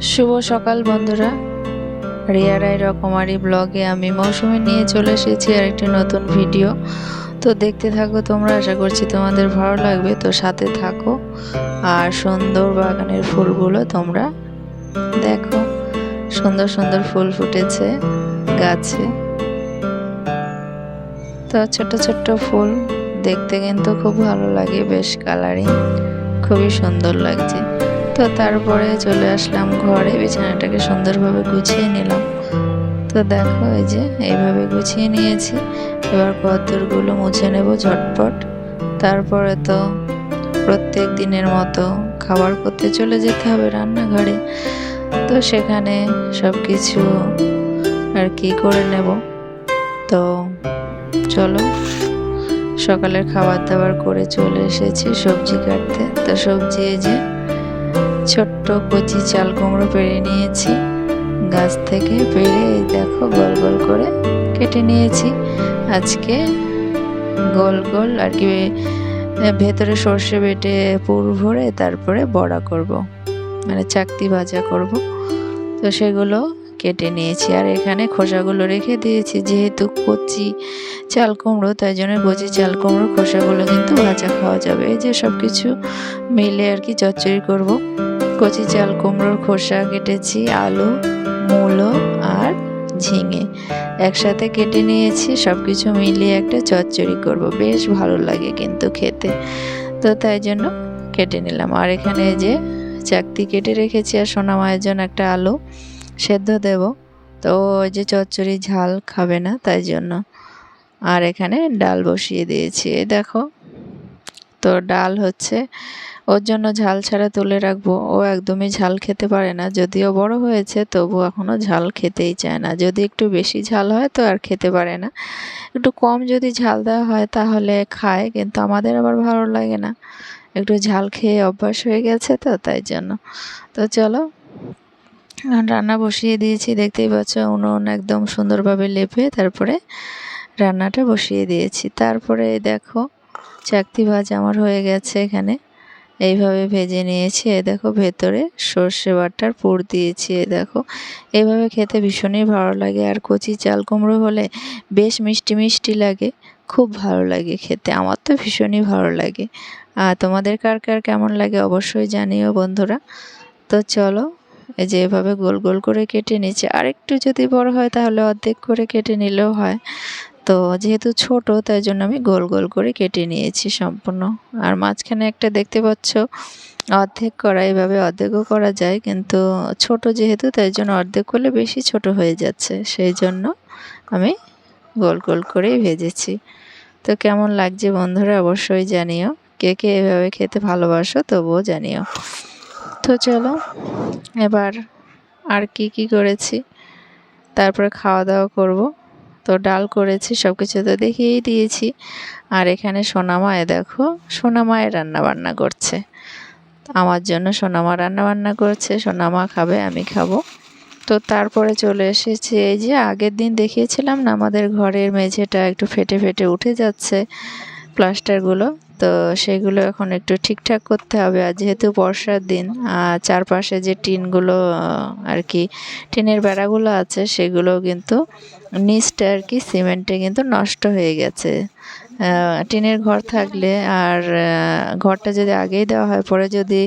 শুভ সকাল বন্ধুরা, রিয়া রায় রকমারি ব্লগে আমি মৌসুমী নিয়ে চলে এসেছি আর একটি নতুন ভিডিও। তো দেখতে থাকো তোমরা, আশা করছি তোমাদের ভালো লাগবে। তো সাথে থাকো আর সুন্দর বাগানের ফুলগুলো তোমরা দেখো। সুন্দর সুন্দর ফুল ফুটেছে গাছে। তো ছোট ছোট্ট ফুল দেখতে কিন্তু খুব ভালো লাগে, বেশ কালারিং, খুবই সুন্দর লাগছে। তো তারপরে চলে আসলাম ঘরে, বিছানাটাকে সুন্দরভাবে গুছিয়ে নিলাম। তো দেখো এই যে এইভাবে গুছিয়ে নিয়েছি। এবার কদ্দরগুলো মুছে নেব ঝটপট। তারপরে তো প্রত্যেক দিনের মতো খাবার করতে চলে যেতে হবে রান্নাঘরে। তো সেখানে সব কিছু আর কি করে নেব। তো চলো, সকালের খাবার দাবার করে চলে এসেছি সবজি কাটতে। তো সবজি এই যে ছোট্ট কচি চাল কুমড়ো পেড়ে নিয়েছি গাছ থেকে। পেড়ে এই দেখো গোল গোল করে কেটে নিয়েছি। আজকে গোল গোল আর কি ভেতরে সর্ষে বেটে পুর ভরে তারপরে বড়া করব, মানে চাকতি ভাজা করব। তো সেগুলো কেটে নিয়েছি আর এখানে খোসাগুলো রেখে দিয়েছি। যেহেতু কচি চাল কুমড়ো, তাই জন্য কচি চাল কুমড়ো খোসাগুলো কিন্তু ভাজা খাওয়া যাবে। এই যে সব কিছু মিলে আর কি চচ্চড়ি করব। কচি চাল কুমড়োর খোসা কেটেছি, আলু, মূলো আর ঝিঙে একসাথে কেটে নিয়েছি। সব কিছু মিলিয়ে একটা চচ্চড়ি করব, বেশ ভালো লাগে কিন্তু খেতে। তো তাই জন্য কেটে নিলাম। আর এখানে যে চাকতি কেটে রেখেছি আর সোনা মায়ের জন্য একটা আলু সেদ্ধ দেব। তো ওই যে চচ্চড়ি ঝাল খাবে না, তাই জন্য। আর এখানে ডাল বসিয়ে দিয়েছি, এই দেখো। তো ডাল হচ্ছে ওর জন্য ঝাল ছাড়া তুলে রাখবো। ও একদমই ঝাল খেতে পারে না, যদিও বড় হয়েছে তবু এখনও ঝাল খেতেই চায় না। যদি একটু বেশি ঝাল হয় তো আর খেতে পারে না, একটু কম যদি ঝাল দেওয়া হয় তাহলে খায়, কিন্তু আমাদের আবার ভালো লাগে না। একটু ঝাল খেয়ে অভ্যাস হয়ে গেছে, তো তাই জন্য। তো চলো, রান্না বসিয়ে দিয়েছি, দেখতেই পাচ্ছ। উনুন একদম সুন্দরভাবে লেপে তারপরে রান্নাটা বসিয়ে দিয়েছি। তারপরে দেখো চাকতি ভাজা আমার হয়ে গেছে। এখানে এইভাবে ভেজে নিয়েছি। এ দেখো ভেতরে সর্ষে বাটার পুর দিয়েছি। এ দেখো এইভাবে খেতে ভীষণই ভালো লাগে। আর কচি চাল কুমড়ো হলে বেশ মিষ্টি মিষ্টি লাগে, খুব ভালো লাগে খেতে। আমার তো ভীষণই ভালো লাগে। আর তোমাদের কার কার কেমন লাগে অবশ্যই জানিও বন্ধুরা। তো চলো, এই যে এভাবে গোল গোল করে কেটে নিচ্ছি। আর একটু যদি বড় হয় তাহলে অর্ধেক করে কেটে নিলেও হয়। তো যেহেতু ছোট, তাই জন্য আমি গোল গোল করে কেটে নিয়েছি সম্পূর্ণ। আর মাঝখানে একটা দেখতে পাচ্ছ অর্ধেক করা, এভাবে অর্ধেকও করা যায়, কিন্তু ছোট যেহেতু তাই জন্য অর্ধেক করলে বেশি ছোট হয়ে যাচ্ছে, সেই জন্য আমি গোল গোল করেই ভেজেছি। তো কেমন লাগছে বন্ধুরা অবশ্যই জানিও। কে কে এভাবে খেতে ভালোবাসো তবুও জানিও। তো চলো, এবার আর কি করেছি তারপরে খাওয়া দাওয়া করব। তো ডাল করেছি, সব কিছু তো দেখিয়েই দিয়েছি। আর এখানে সোনামায় দেখো, সোনামায় রান্নাবান্না করছে আমার জন্য। সোনামা রান্নাবান্না করছে, সোনামা খাবে, আমি খাবো। তো তারপরে চলে এসেছি। এই যে আগের দিন দেখিয়েছিলাম না, আমাদের ঘরের মেঝেটা একটু ফেটে ফেটে উঠে যাচ্ছে প্লাস্টারগুলো। তো সেগুলো এখন একটু ঠিকঠাক করতে হবে। আর যেহেতু বর্ষার দিন, চারপাশে যে টিনগুলো আর কি টিনের বেড়াগুলো আছে, সেগুলো কিন্তু নিচটা আর কি সিমেন্টে কিন্তু নষ্ট হয়ে গেছে। টিনের ঘর থাকলে আর ঘরটা যদি আগেই দেওয়া হয়, পরে যদি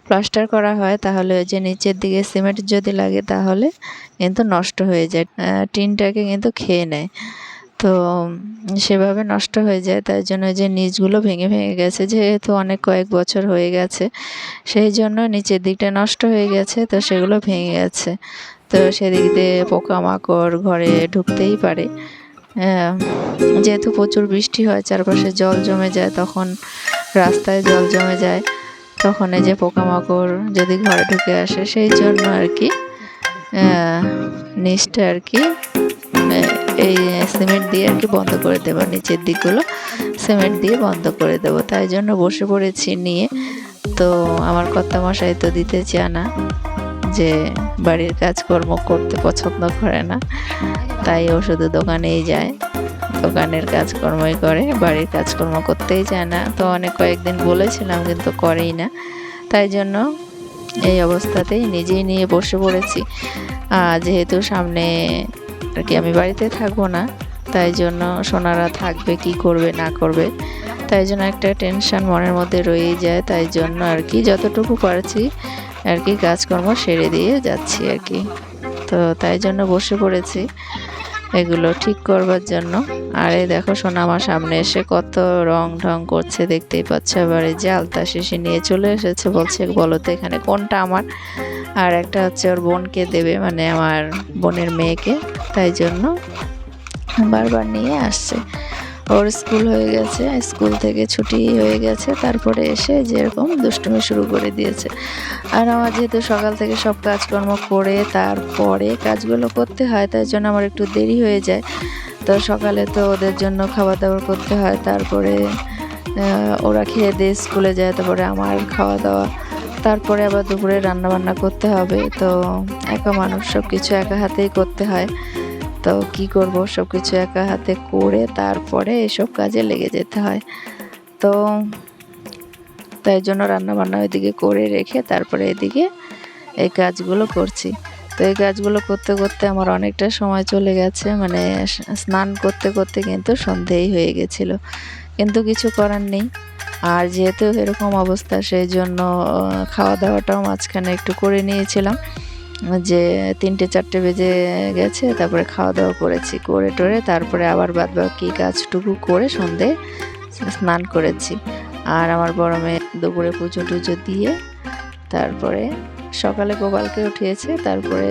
প্লাস্টার করা হয়, তাহলে ওই যে নিচের দিকে সিমেন্ট যদি লাগে তাহলে কিন্তু নষ্ট হয়ে যায়, টিনটাকে কিন্তু খেয়ে নেয়। তো সেভাবে নষ্ট হয়ে যায়, তাই জন্য যে নিচগুলো ভেঙে ভেঙে গেছে। যেহেতু অনেক কয়েক বছর হয়ে গেছে, সেই জন্য নিচের দিকটা নষ্ট হয়ে গেছে, তো সেগুলো ভেঙে গেছে। তো সেদিক দিয়ে পোকামাকড় ঘরে ঢুকতেই পারে। যেহেতু প্রচুর বৃষ্টি হয়, চারপাশে জল জমে যায়, তখন রাস্তায় জল জমে যায়, তখন এই যে পোকামাকড় যদি ঘরে ঢুকে আসে, সেই জন্য আর কি নিচটা আর কি এই সিমেন্ট দিয়ে আর কি বন্ধ করে দেবো, নিচের দিকগুলো সিমেন্ট দিয়ে বন্ধ করে দেবো। তাই জন্য বসে পড়েছি নিয়ে। তো আমার কর্তামশাই তো দিতে চায় না, যে বাড়ির কাজকর্ম করতে পছন্দ করে না, তাই ও শুধু দোকানেই যায়, দোকানের কাজকর্মই করে, বাড়ির কাজকর্ম করতেই চায় না। তো অনেক কয়েকদিন বলেছিলাম কিন্তু করেই না, তাই জন্য এই অবস্থাতেই নিজেই নিয়ে বসে পড়েছি। যেহেতু সামনে আর কি আমি বাড়িতে থাকবো না, তাই জন্য সোনারা থাকবে কি করবে না করবে, তাই জন্য একটা টেনশন মনের মধ্যে রয়েই যায়। তাই জন্য আর কি যতটুকু পারছি আর কি কাজকর্ম সেরে দিয়ে যাচ্ছি আর কি। তো তাই জন্য বসে পড়েছি এগুলো ঠিক করবার জন্য। আর এই দেখো সোনা আমার সামনে এসে কত রং ঢং করছে, দেখতেই পাচ্ছে। আবার এই যে আলতা শিশি নিয়ে চলে এসেছে, বলছে বলো তো এখানে কোনটা আমার, আর একটা হচ্ছে ওর বোনকে দেবে, মানে আমার বোনের মেয়েকে, তাই জন্য বারবার নিয়ে আসছে। ওর স্কুল হয়ে গেছে, স্কুল থেকে ছুটি হয়ে গেছে, তারপরে এসে যেরকম দুষ্টুমি শুরু করে দিয়েছে। আর আমার যেহেতু সকাল থেকে সব কাজকর্ম করে তারপরে কাজগুলো করতে হয়, তাই জন্য আমার একটু দেরি হয়ে যায়। তো সকালে তো ওদের জন্য খাবার দাবার করতে হয়, তারপরে ওরা খেয়ে দিয়ে স্কুলে যায়, তারপরে আমার খাওয়া দাওয়া, তারপরে আবার দুপুরে রান্না বান্না করতে হবে। তো একা মানুষ, সব কিছু একা হাতেই করতে হয়। তো কি করব, সব কিছু একা হাতে করে তারপরে এসব কাজে লেগে যেতে হয়। তো তাই জন্য রান্নাবান্না ওইদিকে করে রেখে তারপরে এদিকে এই কাজগুলো করছি। তো এই কাজগুলো করতে করতে আমার অনেকটা সময় চলে গেছে, মানে স্নান করতে করতে কিন্তু সন্ধেই হয়ে গেছিলো, কিন্তু কিছু করার নেই। আর যেহেতু এরকম অবস্থা, সেই জন্য খাওয়া দাওয়াটাও মাঝখানে একটু করে নিয়েছিলাম, যে 3-4 বেজে গেছে, তারপরে খাওয়া দাওয়া করেছি, করে টোরে তারপরে আবার বাদবাকি কাজটুকু করে সন্ধে স্নান করেছি। আর আমার বড় মেয়ে দুপুরে পুজো টুজো দিয়ে তারপরে সকালে গোপালকে উঠিয়েছে, তারপরে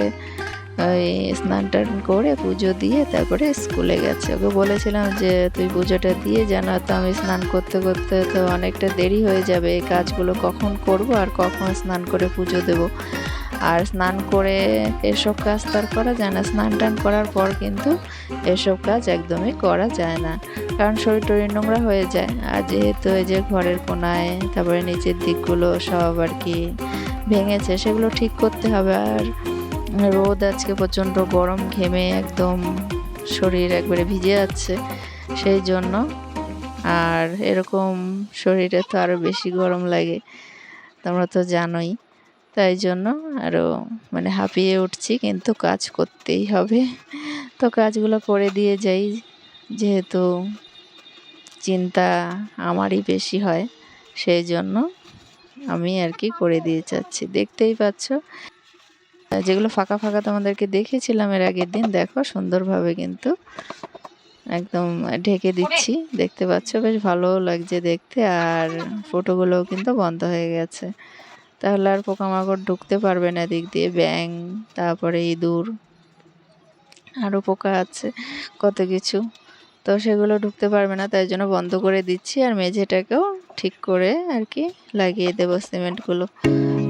ওই স্নান টান করে পুজো দিয়ে তারপরে স্কুলে গেছে। ওকে বলেছিলাম যে তুই পুজোটা দিয়ে জানা, তো আমি স্নান করতে করতে তো অনেকটা দেরি হয়ে যাবে, এই কাজগুলো কখন করব আর কখন স্নান করে পুজো দেব। আর স্নান করে এসব কাজ তার করা যায় না, স্নান টান করার পর কিন্তু এসব কাজ একদমই করা যায় না, কারণ শরীর টরীর নোংরা হয়ে যায়। আর যেহেতু এই যে ঘরের কোনায় তারপরে নিচের দিকগুলো সব আর কি ভেঙেছে, সেগুলো ঠিক করতে হবে। আর রোদ আজকে প্রচণ্ড গরম, ঘেমে একদম শরীর একবারে ভিজে যাচ্ছে, সেই জন্য। আর এরকম শরীরে তো আরও বেশি গরম লাগে, তোমরা তো জানোই। তাই জন্য আরও মানে হাঁপিয়ে উঠছি, কিন্তু কাজ করতেই হবে। তো কাজগুলো করে দিয়ে যাই, যেহেতু চিন্তা আমারই বেশি হয়, সেই জন্য আমি আর কি করে দিয়ে যাচ্ছি। দেখতেই পাচ্ছ যেগুলো ফাঁকা ফাঁকা তোমাদেরকে দেখেছিলাম এর আগের দিন, দেখো সুন্দরভাবে কিন্তু একদম ঢেকে দিচ্ছি, দেখতে পাচ্ছ, বেশ ভালোও লাগছে দেখতে। আর ফটোগুলোও কিন্তু বন্ধ হয়ে গেছে, তাহলে আর পোকামাকড় ঢুকতে পারবে না দিক দিয়ে, ব্যাঙ, তারপরে ইঁদুর, আরও পোকা আছে কত কিছু, তো সেগুলো ঢুকতে পারবে না, তাই জন্য বন্ধ করে দিচ্ছি। আর মেঝেটাকেও ঠিক করে আর কি লাগিয়ে দেবো, সিমেন্টগুলো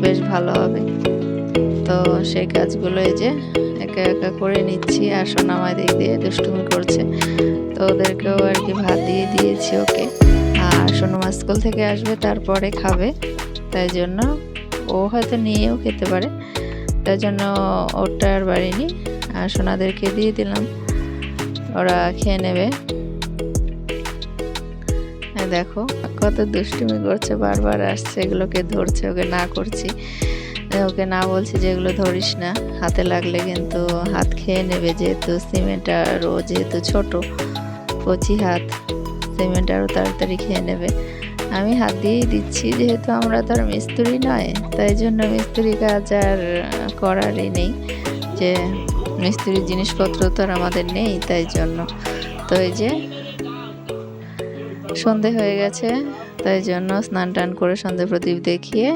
বেশ ভালো হবে। তো সেই কাজগুলো এই যে একা একা করে নিচ্ছি। আর সোনামা দিক দিয়ে দুষ্টুমি করছে, তো ওদেরকেও আর কি ভাত দিয়ে দিয়েছি ওকে। আর সোনামা স্কুল থেকে আসবে, তারপরে খাবে, তাই জন্য ও হয়তো নিয়েও খেতে পারে, তাই জন্য ওটা আর বাড়িনি। আর সোনাদেরকে দিয়ে দিলাম, ওরা খেয়ে নেবে। দেখো কত দুষ্টুমি করছে, বারবার আসছে, এগুলোকে ধরছে, ওকে না করছি, ওকে না বলছি যে এগুলো ধরিস না, হাতে লাগলে কিন্তু হাত খেয়ে নেবে, যেহেতু সিমেন্ট আরও যেহেতু ছোট কচি হাত, সিমেন্ট আরও তাড়াতাড়ি খেয়ে নেবে। আমি হাত দিয়েই দিচ্ছি, যেহেতু আমরা তো আর মিস্ত্রি নয়, তাই জন্য মিস্ত্রি কাজ আর করারই নেই, যে মিস্ত্রির জিনিসপত্র তো আর আমাদের নেই, তাই জন্য। তো এই যে সন্ধে হয়ে গেছে, তাই জন্য স্নান টান করে সন্ধে প্রদীপ দেখিয়ে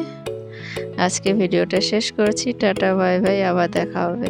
আজকে ভিডিওটা শেষ করছি। টাটা বাই বাই, আবার দেখা হবে।